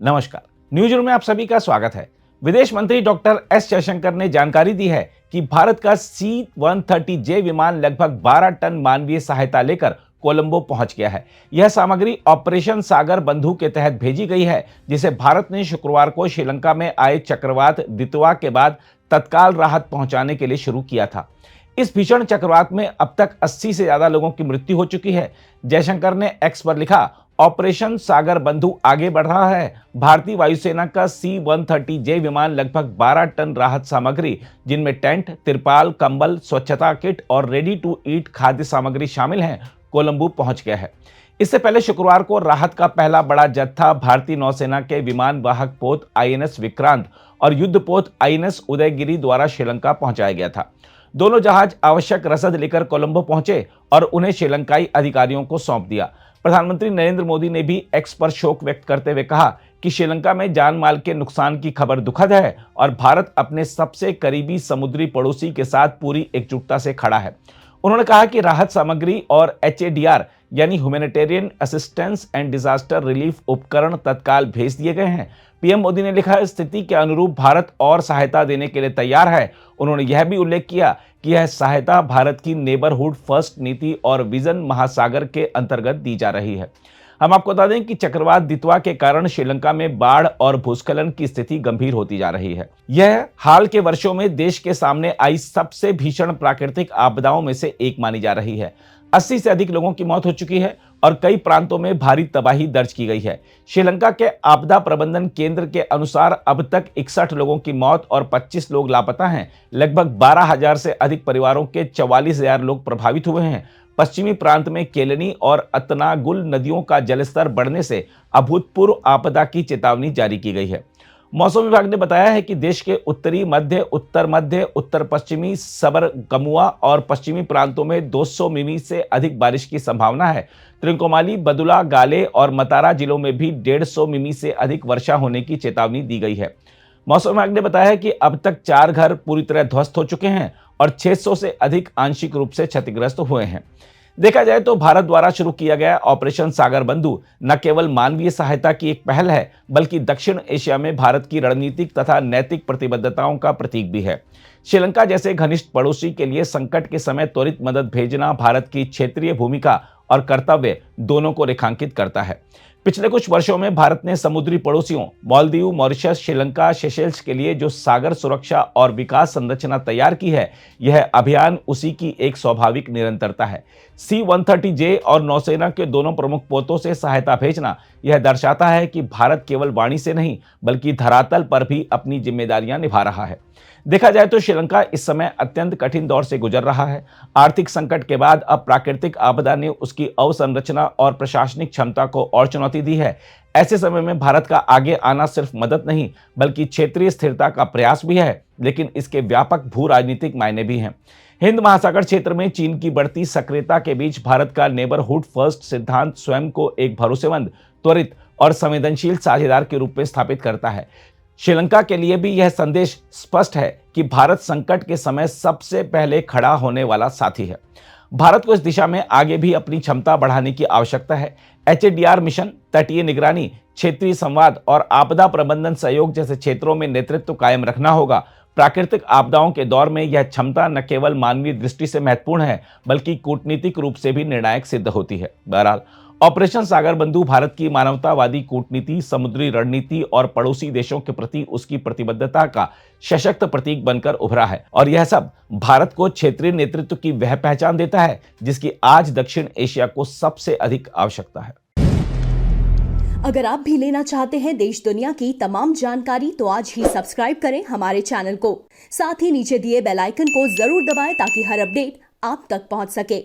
नमस्कार, news room में आप सभी का स्वागत है। विदेश मंत्री डॉक्टर एस जयशंकर ने जानकारी दी है कि भारत का C-130J विमान लगभग 12 टन मानवीय सहायता लेकर कोलंबो पहुंच गया है। यह सामग्री ऑपरेशन सागर बंधु के तहत भेजी गई है, जिसे भारत ने शुक्रवार को श्रीलंका में आए चक्रवात दितवा के बाद तत्काल राहत पहुंचाने के लिए शुरू किया था। इस भीषण चक्रवात में अब तक 80 से ज्यादा लोगों की मृत्यु हो चुकी है। जयशंकर ने एक्स पर लिखा, ऑपरेशन सागर बंधु आगे बढ़ रहा है। भारतीय वायुसेना का C-130J विमान लगभग 12 टन राहत सामग्री, जिनमें टेंट, तिरपाल, कंबल, स्वच्छता किट और रेडी टू ईट खाद्य सामग्री शामिल हैं, कोलंबो पहुंच गया है। इससे पहले शुक्रवार को राहत का पहला बड़ा जत्था भारतीय नौसेना के विमान वाहक पोत INS विक्रांत और युद्धपोत INS उदयगिरी द्वारा श्रीलंका पहुंचाया गया था। दोनों जहाज आवश्यक रसद लेकर कोलंबो पहुंचे और उन्हें श्रीलंकाई अधिकारियों को सौंप दिया। प्रधानमंत्री नरेंद्र मोदी ने भी एक्स पर शोक व्यक्त करते हुए कहा कि श्रीलंका में जान माल के नुकसान की खबर दुखद है और भारत अपने सबसे करीबी समुद्री पड़ोसी के साथ पूरी एकजुटता से खड़ा है। उन्होंने कहा कि राहत सामग्री और HADR यानी humanitarian assistance and disaster relief उपकरण तत्काल भेज दिए गए हैं। पीएम मोदी ने लिखा, स्थिति के अनुरूप भारत और सहायता देने के लिए तैयार है। उन्होंने यह भी उल्लेख किया कि यह सहायता भारत की नेबरहुड फर्स्ट नीति और विजन महासागर के अंतर्गत दी जा रही है। हम आपको बता दें कि चक्रवात दितवा के कारण श्रीलंका में बाढ़ और भूस्खलन की स्थिति गंभीर होती जा रही है। यह हाल के वर्षों में देश के सामने आई सबसे भीषण प्राकृतिक आपदाओं में से एक मानी जा रही है। 80 से अधिक लोगों की मौत हो चुकी है और कई प्रांतों में भारी तबाही दर्ज की गई है। श्रीलंका के आपदा प्रबंधन केंद्र के अनुसार अब तक 61 लोगों की मौत और 25 लोग लापता हैं। लगभग 12,000 से अधिक परिवारों के 44,000 लोग प्रभावित हुए हैं। पश्चिमी प्रांत में केलनी और अतनागुल नदियों का जलस्तर बढ़ने से अभूतपूर्व आपदा की चेतावनी जारी की गई है। मौसम विभाग ने बताया है कि देश के उत्तरी मध्य, उत्तर पश्चिमी, सबर गमुआ और पश्चिमी प्रांतों में 200 मिमी से अधिक बारिश की संभावना है। त्रिकोमाली, बदुला, गाले और मतारा जिलों में भी 150 मिमी से अधिक वर्षा होने की चेतावनी दी गई है। मौसम विभाग ने बताया कि अब तक 4 घर पूरी तरह ध्वस्त हो चुके हैं और 600 से अधिक आंशिक रूप से क्षतिग्रस्त हुए हैं। देखा जाए तो भारत द्वारा शुरू किया गया ऑपरेशन सागर बंधु न केवल मानवीय सहायता की एक पहल है, बल्कि दक्षिण एशिया में भारत की रणनीतिक तथा नैतिक प्रतिबद्धताओं का प्रतीक भी है। श्रीलंका जैसे घनिष्ठ पड़ोसी के लिए संकट के समय त्वरित मदद भेजना भारत की क्षेत्रीय भूमिका और कर्तव्य दोनों को रेखांकित करता है। पिछले कुछ वर्षों में भारत ने समुद्री पड़ोसियों मालदीव, मॉरिशस, श्रीलंका, सेशेल्स के लिए जो सागर सुरक्षा और विकास संरचना तैयार की है, यह अभियान उसी की एक स्वाभाविक निरंतरता है। C-130J और नौसेना के दोनों प्रमुख पोतों से सहायता भेजना यह दर्शाता है कि भारत केवल वाणी से नहीं, बल्कि धरातल पर भी अपनी जिम्मेदारियां निभा रहा है। देखा जाए तो श्रीलंका इस समय अत्यंत कठिन दौर से गुजर रहा है। आर्थिक संकट के बाद अब प्राकृतिक आपदा ने उसकी अवसंरचना और प्रशासनिक क्षमता को और चुनौती दी है। ऐसे समय में भारत का आगे आना सिर्फ मदद नहीं, बल्कि क्षेत्रीय स्थिरता का प्रयास भी है, लेकिन इसके व्यापक भू राजनीतिक मायने भी हैं। हिंद महासागर क्षेत्र में चीन की बढ़ती सक्रियता के बीच भारत का नेबरहुड फर्स्ट सिद्धांत स्वयं को एक भरोसेमंद, त्वरित और संवेदनशील साझेदार के रूप में स्थापित करता है। श्रीलंका के लिए भी यह संदेश स्पष्ट है कि भारत संकट के समय सबसे पहले खड़ा होने वाला साथी है। भारत को इस दिशा में आगे भी अपनी क्षमता बढ़ाने की आवश्यकता है। HADR मिशन, तटीय निगरानी, क्षेत्रीय संवाद और आपदा प्रबंधन सहयोग जैसे क्षेत्रों में नेतृत्व कायम रखना होगा। प्राकृतिक आपदाओं के दौर में यह क्षमता न केवल मानवीय दृष्टि से महत्वपूर्ण है, बल्कि कूटनीतिक रूप से भी निर्णायक सिद्ध होती है। बहरहाल, ऑपरेशन सागर बंधु भारत की मानवतावादी कूटनीति, समुद्री रणनीति और पड़ोसी देशों के प्रति उसकी प्रतिबद्धता का सशक्त प्रतीक बनकर उभरा है। और यह सब भारत को क्षेत्रीय नेतृत्व की वह पहचान देता है जिसकी आज दक्षिण एशिया को सबसे अधिक आवश्यकता है। अगर आप भी लेना चाहते हैं देश दुनिया की तमाम जानकारी, तो आज ही सब्सक्राइब करें हमारे चैनल को। साथ ही नीचे दिए बेल आइकन को जरूर दबाएं ताकि हर अपडेट आप तक पहुंच सके।